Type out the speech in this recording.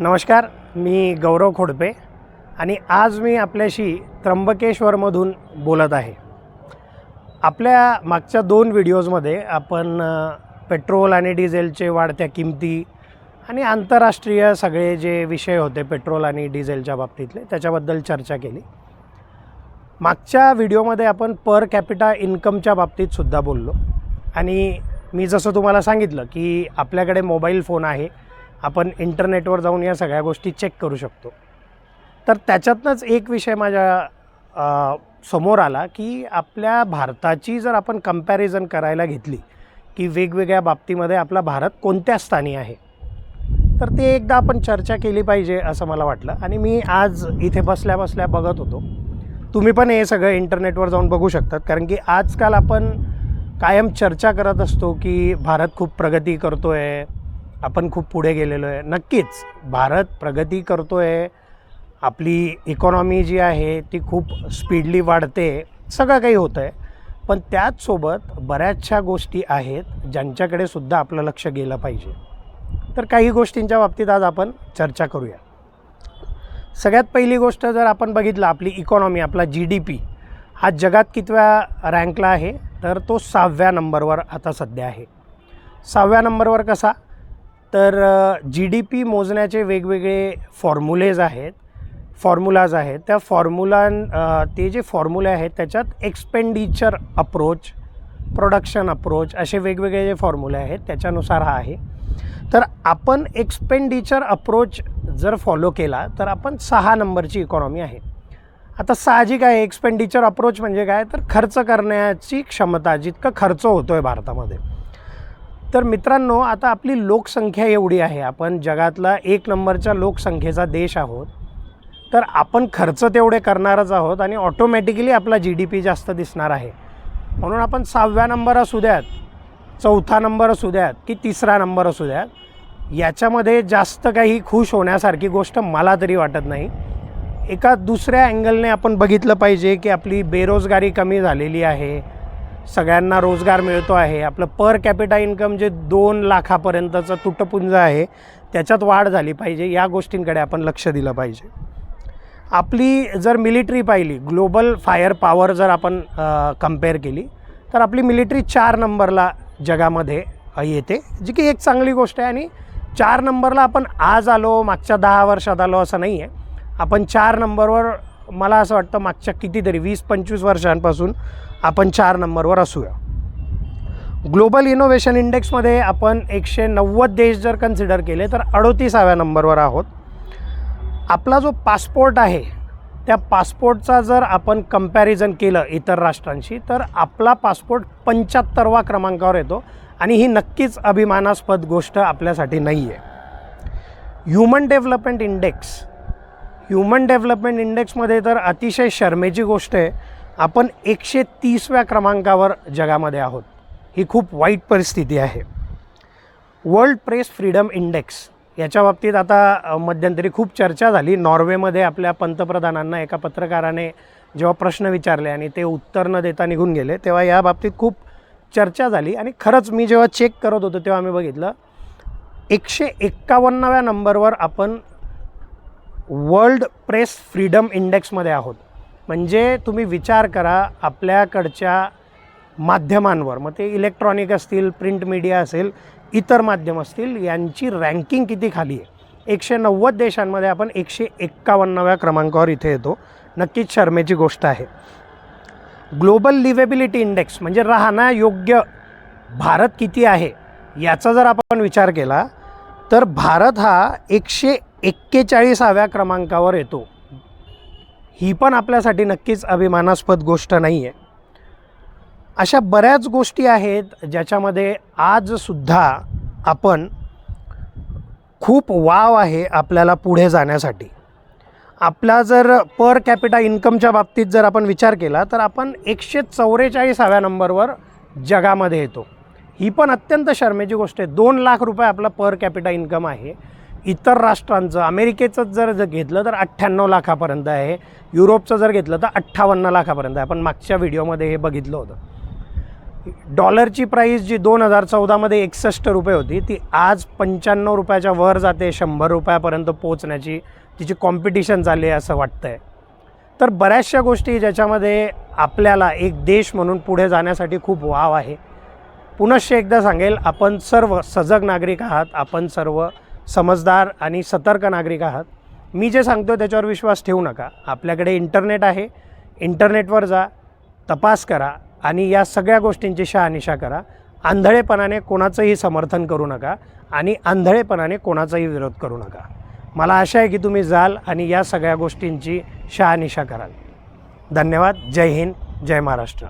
नमस्कार, मी गौरव खोडपे आणि आज मी आपल्याशी त्र्यंबकेश्वरमधून बोलत आहे. आपल्या मागच्या 2 व्हिडिओजमध्ये आपण पेट्रोल आणि डिझेलचे वाढत्या किमती आणि आंतरराष्ट्रीय सगळे जे विषय होते पेट्रोल आणि डिझेलच्या बाबतीतले त्याच्याबद्दल चर्चा केली. मागच्या व्हिडिओमध्ये आपण पर कॅपिटा इन्कमच्या बाबतीतसुद्धा बोललो आणि मी जसं तुम्हाला सांगितलं की आपल्याकडे मोबाईल फोन आहे, आपण इंटरनेटवर जाऊन या सगळ्या गोष्टी चेक करू शकतो. तर त्याच्यातनंच एक विषय माझ्या समोर आला की आपल्या भारताची जर आपण कंपॅरिझन करायला घेतली की वेगवेगळ्या बाबतीमध्ये आपला भारत कोणत्या स्थानी आहे, तर ते एकदा आपण चर्चा केली पाहिजे असं मला वाटलं. आणि मी आज इथे बसल्या बसल्या बघत होतो. तुम्ही पण हे सगळं इंटरनेटवर जाऊन बघू शकतात, कारण की आजकाल आपण कायम चर्चा करत असतो की भारत खूप प्रगती करतो आहे, आपण खूप पुढे गेलेलो आहे. नक्कीच भारत प्रगती करतो आहे, आपली इकॉनॉमी जी आहे ती खूप स्पीडली वाढते, सगळं काही होतं आहे. पण त्याचसोबत बऱ्याचशा गोष्टी आहेत ज्यांच्याकडे सुद्धा आपलं लक्ष गेलं पाहिजे. तर काही गोष्टींच्या बाबतीत आज आपण चर्चा करूया. सगळ्यात पहिली गोष्ट जर आपण बघितलं, आपली इकॉनॉमी, आपला GDP हा जगात कितव्या रँकला आहे, तर तो 6व्या नंबरवर आता सध्या आहे. 6व्या नंबरवर कसा, तर GDP मोजण्याचे वेगवेगळे फॉर्म्युलाज आहेत. त्या ते जे फॉर्म्युले आहेत त्याच्यात एक्सपेंडिचर अप्रोच, प्रोडक्शन अप्रोच असे वेगवेगळे जे फॉर्म्युले आहेत त्याच्यानुसार हा आहे. तर आपण एक्सपेंडिचर अप्रोच जर फॉलो केला तर आपण 6 नंबरची इकॉनॉमी आहे. आता साहजिक आहे, एक्सपेंडिचर अप्रोच म्हणजे काय, तर खर्च करण्याची क्षमता, जितकं खर्च होतो आहे भारतामध्ये. तर मित्रांनो, आता आपली लोकसंख्या एवढी आहे, आपण जगातला 1 नंबरच्या लोकसंख्येचा देश आहोत, तर आपण खर्च तेवढे करणारच आहोत आणि ऑटोमॅटिकली आपला GDP जास्त दिसणार आहे. म्हणून आपण 6व्या नंबर असू द्यात, 4था नंबर असू द्यात की 3रा नंबर असू द्यात, याच्यामध्ये जास्त काही खुश होण्यासारखी गोष्ट मला तरी वाटत नाही. एका दुसऱ्या अँगलने आपण बघितलं पाहिजे की आपली बेरोजगारी कमी झालेली आहे, सगळ्यांना रोजगार मिळतो आहे, आपलं पर कॅपिटा इन्कम जे 2 लाखापर्यंतचं तुटपुंज आहे त्याच्यात वाढ झाली पाहिजे. या गोष्टींकडे आपण लक्ष दिलं पाहिजे. आपली जर मिलिटरी पाहिली, ग्लोबल फायर पॉवर जर आपण कंपेअर केली, तर आपली मिलिटरी 4 नंबरला जगामध्ये येते, जी की एक चांगली गोष्ट आहे. आणि 4 नंबरला आपण आज आलो, मागच्या 10 वर्षात आलो असं नाही आहे. आपण 4 नंबरवर, मला असं वाटतं मागच्या कितीतरी 20-25 वर्षांपासून आपण 4 नंबरवर असूया. ग्लोबल इनोव्हेशन इंडेक्समध्ये आपण 190 देश जर कन्सिडर केले तर 38व्या नंबरवर आहोत. आपला जो पासपोर्ट आहे त्या पासपोर्टचा जर आपण कंपॅरिझन केलं इतर राष्ट्रांशी, तर आपला पासपोर्ट 75व्या क्रमांकावर येतो आणि ही नक्कीच अभिमानास्पद गोष्ट आपल्यासाठी नाही आहे. ह्युमन डेव्हलपमेंट इंडेक्समध्ये तर अतिशय शरमेची गोष्ट आहे, आपण 130व्या क्रमांकावर जगामध्ये आहोत. ही खूप वाईट परिस्थिती आहे. वर्ल्ड प्रेस फ्रीडम इंडेक्स याच्या बाबतीत आता मध्यंतरी खूप चर्चा झाली. नॉर्वेमध्ये आपल्या पंतप्रधानांना एका पत्रकाराने जेव्हा प्रश्न विचारले आणि ते उत्तर न देता निघून गेले, तेव्हा या बाबतीत खूप चर्चा झाली. आणि खरंच मी जेव्हा चेक करत होतो तेव्हा मी बघितलं 151व्या नंबरवर आपण वर्ल्ड प्रेस फ्रीडम इंडेक्समध्ये आहोत. म्हणजे तुम्ही विचार करा, आपल्याकडच्या माध्यमांवर, मग ते इलेक्ट्रॉनिक असतील, प्रिंट मीडिया असेल, इतर माध्यम असतील, यांची रँकिंग किती खाली आहे. 190 देशांमध्ये आपण 151व्या क्रमांकावर इथे येतो. नक्कीच शरमेची गोष्ट आहे. ग्लोबल लिव्हेबिलिटी इंडेक्स म्हणजे राहण्यायोग्य भारत किती आहे याचा जर आपण विचार केला तर भारत हा 141व्या क्रमांकावर येतो. ही पण आपल्यासाठी नक्कीच अभिमानास्पद गोष्ट नाही आहे. अशा बऱ्याच गोष्टी आहेत ज्याच्यामध्ये आजसुद्धा आपण खूप वाव आहे आपल्याला पुढे जाण्यासाठी. आपला जर पर कॅपिटा इन्कमच्या बाबतीत जर आपण विचार केला तर आपण 144व्या नंबरवर जगामध्ये येतो. ही पण अत्यंत शरमेची गोष्ट आहे. 2 लाख रुपये आपला पर कॅपिटा इन्कम आहे. इतर राष्ट्रांचं, अमेरिकेचं जर घेतलं तर 98 लाखापर्यंत आहे, युरोपचं जर घेतलं तर 58 लाखापर्यंत आहे. आपण मागच्या व्हिडिओमध्ये हे बघितलं होतं. डॉलरची प्राईस जी 2014मध्ये 61 रुपये होती ती आज 95 रुपयाच्या वर जाते, 100 रुपयापर्यंत पोचण्याची तिची कॉम्पिटिशन चालली आहे असं वाटतं आहे. तर बऱ्याचशा गोष्टी ज्याच्यामध्ये आपल्याला एक देश म्हणून पुढे जाण्यासाठी खूप वाव आहे. पुनश्च एकदा सांगेल, आपण सर्व सजग नागरिक आहात, आपण सर्व समजदार आणि सतर्क नागरिक आहात. मी जे सांगतो त्याच्यावर विश्वास ठेवू नका. आपल्याकडे इंटरनेट आहे, इंटरनेटवर जा, तपास करा आणि या सगळ्या गोष्टींची शहानिशा करा. आंधळेपणाने कोणाचंही समर्थन करू नका आणि आंधळेपणाने कोणाचाही विरोध करू नका. मला आशा आहे की तुम्ही जाल आणि या सगळ्या गोष्टींची शहानिशा कराल. धन्यवाद. जय हिंद, जय महाराष्ट्र.